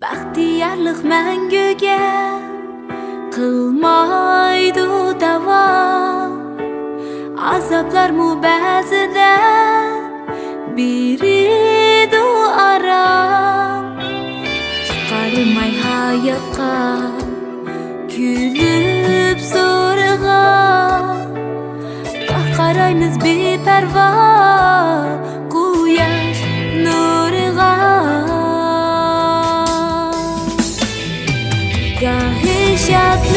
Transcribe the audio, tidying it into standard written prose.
Baxtiyarlik manguga qilmaydi davom. Azoblarmu ba'zida beridu aram. Chiqarmay hayotga kulib zo'rg'a, qaraymiz beparvo quyosh nuriga. Gahi shodlik